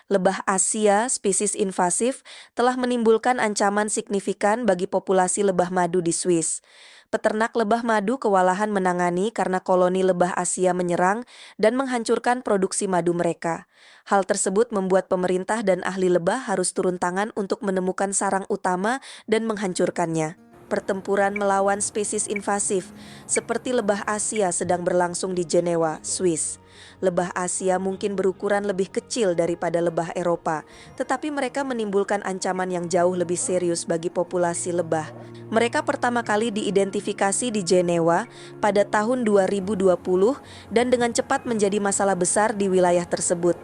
Lebah Asia, spesies invasif, telah menimbulkan ancaman signifikan bagi populasi lebah madu di Swiss. Peternak lebah madu kewalahan menangani karena koloni lebah Asia menyerang dan menghancurkan produksi madu mereka. Hal tersebut membuat pemerintah dan ahli lebah harus turun tangan untuk menemukan sarang utama dan menghancurkannya. Pertempuran melawan spesies invasif seperti lebah Asia sedang berlangsung di Jenewa, Swiss. Lebah Asia mungkin berukuran lebih kecil daripada lebah Eropa, tetapi mereka menimbulkan ancaman yang jauh lebih serius bagi populasi lebah. Mereka pertama kali diidentifikasi di Jenewa pada tahun 2020 dan dengan cepat menjadi masalah besar di wilayah tersebut.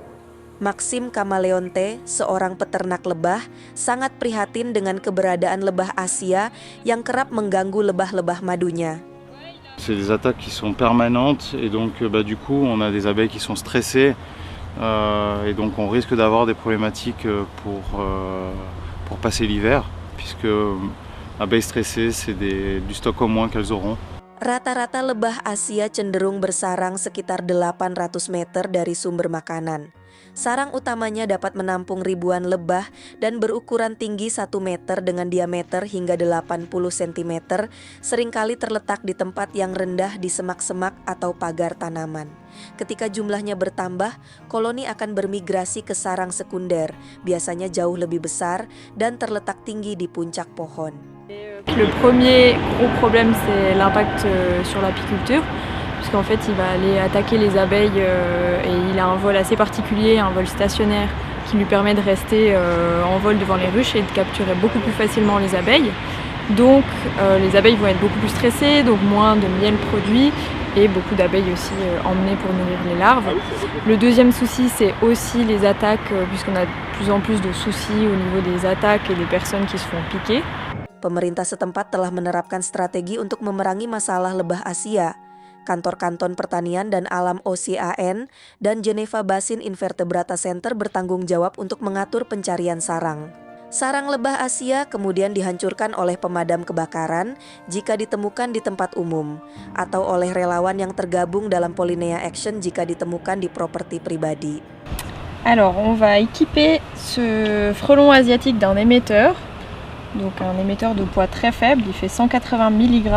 Maxime Camaleonte, seorang peternak lebah, sangat prihatin dengan keberadaan lebah Asia yang kerap mengganggu lebah-lebah madunya. C'est des attaques qui sont permanentes et donc du coup on a des abeilles qui sont stressées et donc on risque d'avoir des problématiques pour passer l'hiver puisque abeilles stressées c'est du stock en moins qu'elles auront. Rata-rata lebah Asia cenderung bersarang sekitar 800 meter dari sumber makanan. Sarang utamanya dapat menampung ribuan lebah dan berukuran tinggi 1 meter dengan diameter hingga 80 cm, seringkali terletak di tempat yang rendah di semak-semak atau pagar tanaman. Ketika jumlahnya bertambah, koloni akan bermigrasi ke sarang sekunder, biasanya jauh lebih besar dan terletak tinggi di puncak pohon. Le premier gros problème, c'est l'impact sur l'apiculture, puisqu'en fait, il va aller attaquer les abeilles et il a un vol assez particulier, un vol stationnaire, qui lui permet de rester en vol devant les ruches et de capturer beaucoup plus facilement les abeilles. Donc, les abeilles vont être beaucoup plus stressées, donc moins de miel produit et beaucoup d'abeilles aussi emmenées pour nourrir les larves. Le deuxième souci, c'est aussi les attaques, puisqu'on a de plus en plus de soucis au niveau des attaques et des personnes qui se font piquer. Pemerintah setempat telah menerapkan strategi untuk memerangi masalah lebah Asia. Kantor Kanton Pertanian dan Alam OCAN dan Geneva Basin Invertebrata Center bertanggung jawab untuk mengatur pencarian sarang. Sarang lebah Asia kemudian dihancurkan oleh pemadam kebakaran jika ditemukan di tempat umum, atau oleh relawan yang tergabung dalam Pollinea Action jika ditemukan di properti pribadi. Alors, on va équiper ce frelon asiatique d'un émetteur. Donc un émetteur de poids très faible, il fait 180 mg.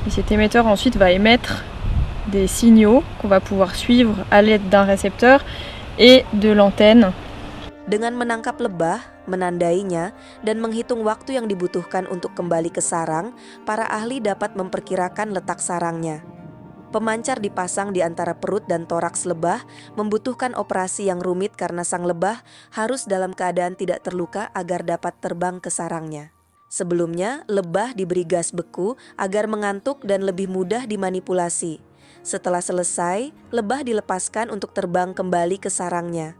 Et cet émetteur ensuite va émettre des signaux qu'on va pouvoir suivre à l'aide d'un récepteur et de l'antenne. Dengan menangkap lebah, menandainya, dan menghitung waktu yang dibutuhkan untuk kembali ke sarang, para ahli dapat memperkirakan letak sarangnya. Pemancar dipasang di antara perut dan toraks lebah, membutuhkan operasi yang rumit karena sang lebah harus dalam keadaan tidak terluka agar dapat terbang ke sarangnya. Sebelumnya, lebah diberi gas beku agar mengantuk dan lebih mudah dimanipulasi. Setelah selesai, lebah dilepaskan untuk terbang kembali ke sarangnya.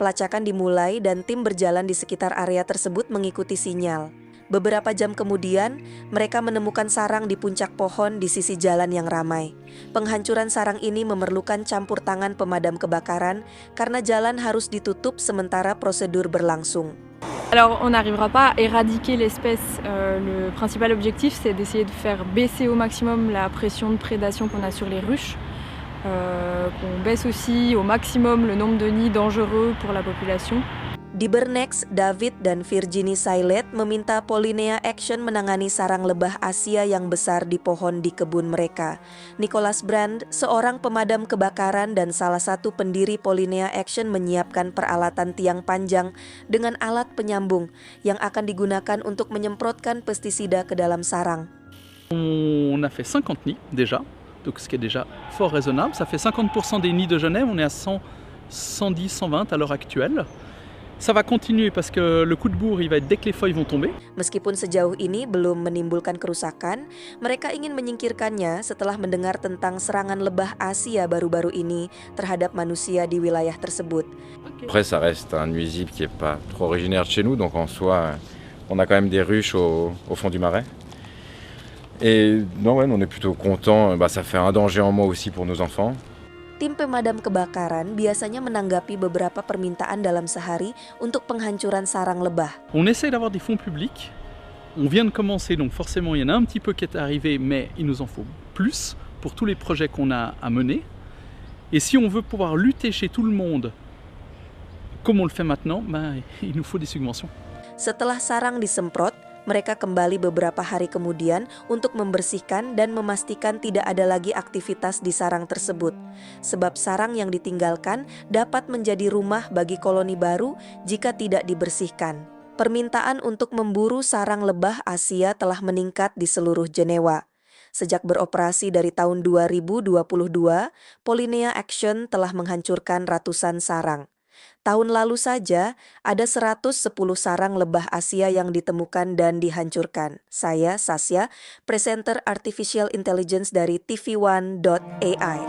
Pelacakan dimulai dan tim berjalan di sekitar area tersebut mengikuti sinyal. Beberapa jam kemudian, mereka menemukan sarang di puncak pohon di sisi jalan yang ramai. Penghancuran sarang ini memerlukan campur tangan pemadam kebakaran karena jalan harus ditutup sementara prosedur berlangsung. Alors, on n'arrivera pas à éradiquer l'espèce. Le principal objectif, c'est d'essayer de faire baisser au maximum la pression de prédation qu'on a sur les ruches. Qu'on baisse aussi au maximum le nombre de nids dangereux pour la population. Di Bernex, David dan Virginie Sailet meminta Pollinea Action menangani sarang lebah Asia yang besar di pohon di kebun mereka. Nicholas Brand, seorang pemadam kebakaran dan salah satu pendiri Pollinea Action, menyiapkan peralatan tiang panjang dengan alat penyambung yang akan digunakan untuk menyemprotkan pestisida ke dalam sarang. On a fait 50 nids déjà, donc ce qui est déjà fort raisonnable. Ça fait 50% des nids de Genève, on est à 100, 110, 120 à l'heure actuelle. Ça va continuer parce que le coup de bourre il va être dès que les feuilles vont tomber. Meskipun sejauh ini belum menimbulkan kerusakan, mereka ingin menyingkirkannya setelah mendengar tentang serangan lebah Asia baru-baru ini terhadap manusia di wilayah tersebut. Après ça reste un nuisible qui est pas trop originaire de chez nous, donc en soi on a quand même des ruches au fond du marais. Et non, ouais, on est plutôt content, ça fait un danger en moins aussi pour nos enfants. Tim pemadam kebakaran biasanya menanggapi beberapa permintaan dalam sehari untuk penghancuran sarang lebah. On essaie d'avoir des fonds publics. On vient de commencer, donc forcément il y en a un petit peu qui est arrivé, mais il nous en faut plus pour tous les projets qu'on a à mener. Et si on veut pouvoir lutter chez tout le monde Comme on le fait maintenant, il nous faut des subventions. Setelah sarang disemprot, mereka kembali beberapa hari kemudian untuk membersihkan dan memastikan tidak ada lagi aktivitas di sarang tersebut. Sebab sarang yang ditinggalkan dapat menjadi rumah bagi koloni baru jika tidak dibersihkan. Permintaan untuk memburu sarang lebah Asia telah meningkat di seluruh Jenewa. Sejak beroperasi dari tahun 2022, Pollinea Action telah menghancurkan ratusan sarang. Tahun lalu saja, ada 110 sarang lebah Asia yang ditemukan dan dihancurkan. Saya, Sasya, presenter Artificial Intelligence dari TV1.ai.